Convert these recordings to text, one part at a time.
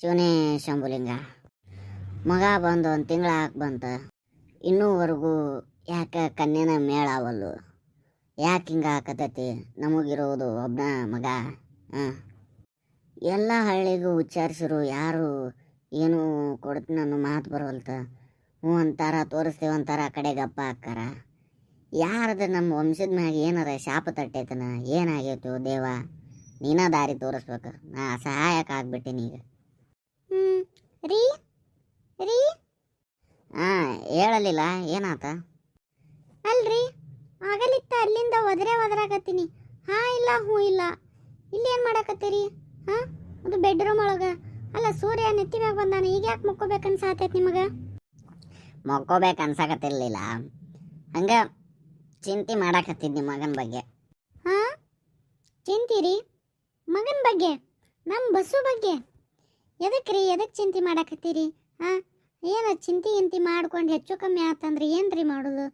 ಶಿವನೇ ಶಂಭುಲಿಂಗ, ಮಗ ಬಂದು ಒಂದು ತಿಂಗಳ ಬಂತ, ಇನ್ನೂವರೆಗೂ ಯಾಕೆ ಕನ್ಯನ ಮೇಳ ಅವಲ್ಲು? ಯಾಕೆ ಹಿಂಗೆ ಆಕತೈತಿ? ನಮಗಿರೋದು ಒಬ್ಬನ ಮಗ. ಎಲ್ಲ ಹಳ್ಳಿಗೂ ಉಚ್ಚಾರಿಸಿರು, ಯಾರು ಏನು ಕೊಡ್ತೀನಿ ಅನ್ನೋ ಮಾತು ಬರೋಲ್ತ. ಹ್ಞೂ ಅಂತಾರ, ತೋರಿಸ್ತೇವೆ ಅಂತಾರ, ಆ ಕಡೆ ಗಪ್ಪ ಹಾಕ್ಕಾರ. ಯಾರದ ನಮ್ಮ ವಂಶದ ಮ್ಯಾಗ ಏನಾರ ಶಾಪ ತಟ್ಟೈತನ? ಏನಾಗೈತು ದೇವ? ನೀನ ದಾರಿ ತೋರಿಸ್ಬೇಕು. ನಾ ಸಹಾಯಕ್ಕೆ ಆಗ್ಬಿಟ್ಟೀನಿ ಈಗ. ರೀ ರೀ ಹೇಳಲಿಲ್ಲ, ಏನಾತ? ಅಲ್ರಿ, ಆಗಲಿತ್ತ ಅಲ್ಲಿಂದ ಒದರಾಕತ್ತೀನಿ. ಇಲ್ಲ ಹ್ಞೂ ಇಲ್ಲ. ಇಲ್ಲಿ ಏನು ಮಾಡಾಕತ್ತೀರಿ? ಅದು ಬೆಡ್ರೂಮ್ ಒಳಗೆ. ಅಲ್ಲ, ಸೂರ್ಯ ನೆತ್ತಿ ಮ್ಯಾಗ ಬಂದಾನ, ಈಗ ಯಾಕೆ ಮಕ್ಕೋಬೇಕನ್ಸಾತೈತಿ ನಿಮಗೆ? ಮಕ್ಕೋಬೇಕು ಅನ್ಸಾಕತ್ತಿರ್ಲಿಲ್ಲ, ಹಂಗೆ ಚಿಂತೆ ಮಾಡಾಕತ್ತಿದ್ನಿ ಮಗನ ಬಗ್ಗೆ. ಚಿಂತೀರಿ? ಮಗನ ಬಗ್ಗೆ? ನಮ್ಮ ಬಸ್ಸು ಬಗ್ಗೆ? ಎದಕ್ಕೆ ಚಿಂತೆ ಮಾಡಾಕತ್ತೀರಿ? ಏನು ಚಿಂತೆ ಮಾಡ್ಕೊಂಡು ಹೆಚ್ಚು ಕಮ್ಮಿ ಆತಂದ್ರೆ ಏನ್ರಿ ಮಾಡೋದು?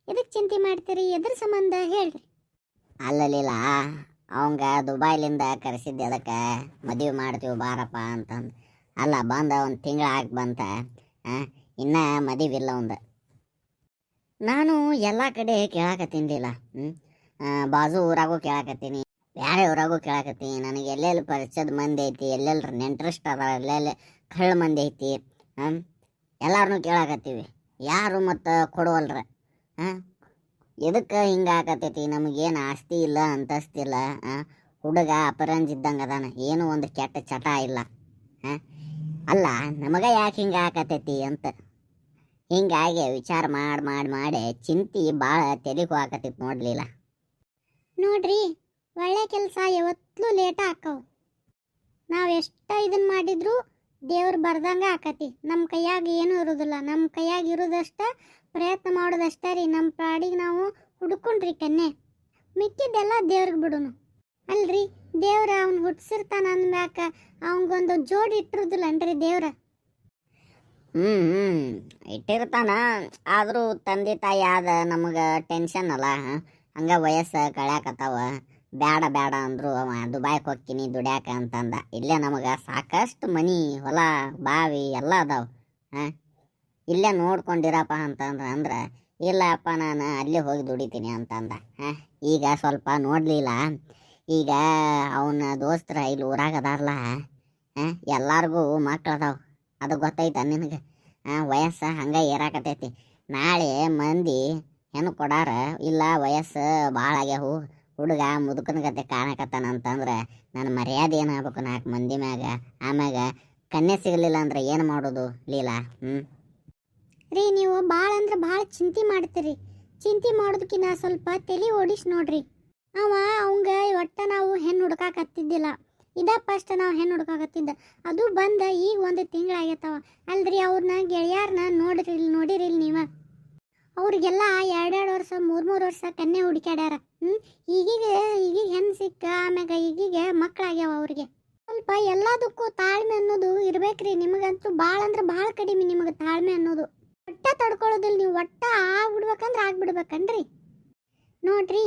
ಎದಕ್ಕೆ ಚಿಂತೆ ಮಾಡ್ತೀರಿ? ಎದ್ರ ಸಂಬಂಧ ಹೇಳ್ರಿ. ಅಲ್ಲಲಿಲ್ಲ, ಅವಂಗ ದುಬೈಲಿಂದ ಕರೆಸಿದ್ದೆ, ಅದಕ್ಕೆ ಮದುವೆ ಮಾಡ್ತೀವಿ ಬಾರಪ್ಪ ಅಂತಂದು. ಅಲ್ಲ, ಬಂದ ಒಂದು ತಿಂಗಳ ಆಗಿ ಬಂತ, ಇನ್ನೂ ಮದುವಿಲ್ಲ ಅವಂದ. ನಾನು ಎಲ್ಲ ಕಡೆ ಕೇಳಾಕತ್ತೀನಿಲ್ಲ, ಬಾಜು ಊರಾಗೂ ಕೇಳಾಕತ್ತೀನಿ, ಬೇರೆ ಊರಾಗೂ ಕೇಳಾಕತ್ತೀನಿ. ನನಗೆ ಎಲ್ಲೆಲ್ಲಿ ಪರಿಚಯದ ಮಂದಿ ಐತಿ, ಎಲ್ಲೆಲ್ಲಿ ನೆಂಟ್ರಿಸ್ಟ್ ಅದ, ಎಲ್ಲೆಲ್ಲಿ ಕಳ್ಳ ಮಂದಿ ಐತಿ, ಎಲ್ಲಾರನ್ನೂ ಕೇಳಾಕತ್ತೀವಿ. ಯಾರು ಮತ್ತು ಕೊಡುವಲ್ರ. ಎದಕ್ಕೆ ಹಿಂಗೆ ಆಕತ್ತೈತಿ? ನಮಗೇನು ಆಸ್ತಿ ಇಲ್ಲ, ಅಂತಸ್ತಿಲ್ಲ, ಹುಡುಗ ಅಪರಂಜ್ ಇದ್ದಂಗೆ ಅದಾನ, ಏನೂ ಒಂದು ಕೆಟ್ಟ ಚಟ ಇಲ್ಲ. ಅಲ್ಲ, ನಮಗೆ ಯಾಕೆ ಹಿಂಗೆ ಆಕತ್ತೈತಿ ಅಂತ ಹಿಂಗಾಗಿ ವಿಚಾರ ಮಾಡಿ ಚಿಂತೆ ಭಾಳ ತೆಲಿಗೂ ಆಕತ್ತೈತಿ ನೋಡ್ಲಿಲ್ಲ. ನೋಡ್ರಿ, ಒಳ್ಳೆ ಕೆಲಸ ಯಾವತ್ತೂ ಲೇಟ ಆಕ್ಕವು. ನಾವು ಎಷ್ಟು ಇದನ್ನು ಮಾಡಿದ್ರು ದೇವ್ರು ಬರ್ದಂಗೆ ಆಕತಿ. ನಮ್ಮ ಕೈಯಾಗ ಏನೂ ಇರೋದಿಲ್ಲ. ನಮ್ಮ ಕೈಯಾಗ ಇರೋದಷ್ಟ ಪ್ರಯತ್ನ ಮಾಡೋದಷ್ಟೇ ರೀ. ನಮ್ಮ ಪಾಡಿಗೆ ನಾವು ಹುಡ್ಕೊಂಡ್ರಿ ಕನ್ನೆ, ಮಿಕ್ಕಿದ್ದೆಲ್ಲ ದೇವ್ರಿಗೆ ಬಿಡೋನು. ಅಲ್ರಿ, ದೇವ್ರ ಅವ್ನು ಹುಟ್ಟಿಸಿರ್ತಾನ ಅಂದ್ಮ್ಯಾಕ ಅವಂಗೊಂದು ಜೋಡಿ ಇಟ್ಟಿರೋದಿಲ್ಲನ್ರಿ ದೇವ್ರ? ಇಟ್ಟಿರ್ತಾನ. ಆದರೂ ತಂದೆ ತಾಯಿ ಆದ ನಮಗೆ ಟೆನ್ಷನ್ ಅಲ್ಲ. ಹಂಗೆ ವಯಸ್ಸು ಕಳ್ಯಾಕತ್ತಾವ. ಬೇಡ ಅಂದರು ಅವ ದುಬೈಗೆ ಹೋಗ್ತೀನಿ ದುಡ್ಯಾಕ ಅಂತಂದ. ಇಲ್ಲೇ ನಮಗೆ ಸಾಕಷ್ಟು ಮನಿ, ಹೊಲ, ಬಾವಿ ಎಲ್ಲ ಅದಾವ. ಇಲ್ಲೇ ನೋಡ್ಕೊಂಡಿರಪ್ಪ ಅಂದ್ರೆ ಇಲ್ಲಪ್ಪ ನಾನು ಅಲ್ಲೇ ಹೋಗಿ ದುಡಿತೀನಿ ಅಂತಂದ. ಈಗ ಸ್ವಲ್ಪ ನೋಡಲಿಲ್ಲ, ಈಗ ಅವನ ದೋಸ್ತರ ಇಲ್ಲಿ ಊರಾಗ ಅದಾರಲ್ಲ, ಎಲ್ಲರಿಗೂ ಮಕ್ಳು ಅದಾವ. ಅದು ಗೊತ್ತೈತ ನಿನಗೆ? ವಯಸ್ಸು ಹಂಗೆ ಏರಾಕತೈತಿ. ನಾಳೆ ಮಂದಿ ಹೆಣ್ಣು ಕೊಡಾರ, ಇಲ್ಲ ವಯಸ್ಸು ಭಾಳ ಆಗ್ಯಾವು, ಹುಡುಗ ಮುದುಕನ ಗತೆ ಕಾಣಕತ್ತಾನ ಅಂತಂದ್ರೆ ನನ್ನ ಮರ್ಯಾದೆ ಏನಾಗಬೇಕು 4 ಮಂದಿ ಮ್ಯಾಗ? ಆಮ್ಯಾಗ ಕನ್ಯೆ ಸಿಗಲಿಲ್ಲ ಅಂದ್ರೆ ಏನು ಮಾಡೋದು ಲೀಲಾ? ರೀ, ನೀವು ಭಾಳ ಅಂದ್ರೆ ಭಾಳ ಚಿಂತೆ ಮಾಡ್ತೀರಿ. ಚಿಂತೆ ಮಾಡೋದಕ್ಕಿಂತ ಸ್ವಲ್ಪ ತಲೆ ಓಡಿಸಿ ನೋಡ್ರಿ. ಅವಂಗ ಒಟ್ಟ ನಾವು ಹೆಣ್ಣು ಹುಡ್ಕಾಕತ್ತಿದ್ದಿಲ್ಲ, ಇದ ಫಸ್ಟ್ ನಾವು ಹೆಣ್ಣು ಹುಡ್ಕಾಕತ್ತಿದ್ದ. ಅದು ಬಂದ ಈಗ 1 ತಿಂಗಳಾಗೈತವ. ಅಲ್ರಿ, ಅವ್ರನ್ನ ಗೆಳೆಯಾರನ್ನ ನೋಡಿರಿಲ್ಲ ನೀವು? ಅವ್ರಿಗೆಲ್ಲ 2 ವರ್ಷ 3 ವರ್ಷ ಕನ್ಯೆ ಹುಡುಕ್ಯಾಡ್ಯಾರ. ಈಗೀಗ ಹೆಣ್ಣು ಸಿಕ್ಕ, ಆಮ್ಯಾಗ ಈಗೀಗ ಮಕ್ಕಳಾಗ್ಯಾವ ಅವ್ರಿಗೆ. ಸ್ವಲ್ಪ ಎಲ್ಲದಕ್ಕೂ ತಾಳ್ಮೆ ಅನ್ನೋದು ಇರ್ಬೇಕ್ರಿ. ನಿಮಗಂತೂ ಭಾಳ ಅಂದ್ರೆ ಭಾಳ ಕಡಿಮೆ ನಿಮಗೆ ತಾಳ್ಮೆ ಅನ್ನೋದು. ಒಟ್ಟ ತಡ್ಕೊಳ್ಳೋದಿಲ್ಲ ನೀವು. ಒಟ್ಟ ಆಗ್ಬಿಡ್ಬೇಕಂದ್ರೆ ಆಗ್ಬಿಡ್ಬೇಕನ್ರಿ. ನೋಡ್ರಿ,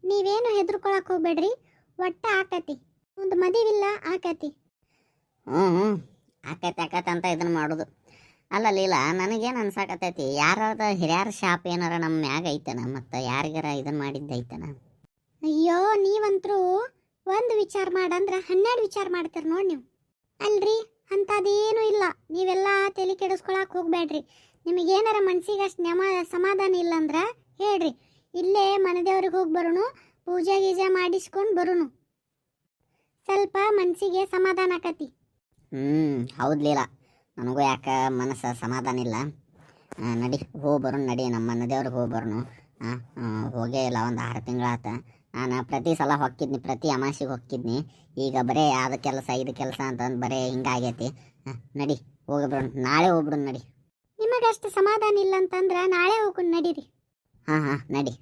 ನೀವೇನು ಹೆದರ್ಕೊಳಕ್ ಹೋಗ್ಬೇಡ್ರಿ. ಒಟ್ಟ ಆಕತಿ, ಒಂದು ಮದುವಿಲ್ಲ ಆಕತಿ. ಆಕೈತೆ ಅಂತ ಇದನ್ನ ಮಾಡೋದು ಅಲ್ಲ ಲೀಲಾ. ನನಗೇನು ಅನ್ಸಾಕತೈತಿ, ಯಾರದ ಹಿರಿಯರ ಶಾಪ್ ಏನಾರ ನಮ್ಮ ಮ್ಯಾಗ ಐತನ? ಮತ್ತು ಯಾರಿಗಾರ ಇದನ್ನು ಮಾಡಿದ್ದೈತನ? ಅಯ್ಯೋ, ನೀವಂತರೂ ಒಂದು ವಿಚಾರ ಮಾಡಂದ್ರೆ 12 ವಿಚಾರ ಮಾಡ್ತೀರಿ ನೋಡಿ ನೀವು. ಅಲ್ರಿ, ಅಂಥದ್ದೇನೂ ಇಲ್ಲ. ನೀವೆಲ್ಲ ತಲೆ ಕೆಡಿಸ್ಕೊಳಕ್ಕೆ ಹೋಗ್ಬೇಡ್ರಿ. ನಿಮಗೇನಾರ ಮನ್ಸಿಗೆ ಅಷ್ಟು ಸಮಾಧಾನ ಇಲ್ಲಂದ್ರೆ ಹೇಳ್ರಿ, ಇಲ್ಲೇ ಮನೆದೇವ್ರಿಗೆ ಹೋಗಿ ಬರೋನು, ಪೂಜೆ ಗೀಜೆ ಮಾಡಿಸ್ಕೊಂಡು ಬರೋನು. ಸ್ವಲ್ಪ ಮನಸ್ಸಿಗೆ ಸಮಾಧಾನ ಆಕತಿ. ಹೌದ್ಲಿಲ್ಲ, ನನಗೂ ಯಾಕೆ ಮನಸ್ಸು ಸಮಾಧಾನ ಇಲ್ಲ. ನಡಿ ಹೋಗಿ ಬರೋಣ, ನಡಿ ನಮ್ಮ ಮನೆದೇವ್ರಿಗೆ ಹೋಗಿ ಬರೋನು. ಹೋಗೇ ಇಲ್ಲ, ಒಂದು 6 ತಿಂಗಳಾತ. ನಾನು ಪ್ರತಿ ಸಲ ಹೊಕ್ಕಿದ್ನಿ, ಪ್ರತಿ ಅಮಾಸಿಗೆ ಹೊಕ್ಕಿದ್ನಿ. ಈಗ ಬರೀ ಅದು ಕೆಲಸ ಇದು ಕೆಲಸ ಅಂತಂದು ಬರೀ ಹಿಂಗಾಗೈತಿ. ನಡಿ ಹೋಗಿ ಬರೋಣ, ನಾಳೆ ಹೋಗ್ಬಿಡೋಣ ನಡಿ. ನಿಮಗಷ್ಟು ಸಮಾಧಾನ ಇಲ್ಲ ಅಂತಂದ್ರೆ ನಾಳೆ ಹೋಗೋಣ ನಡೀರಿ. ನಡಿ.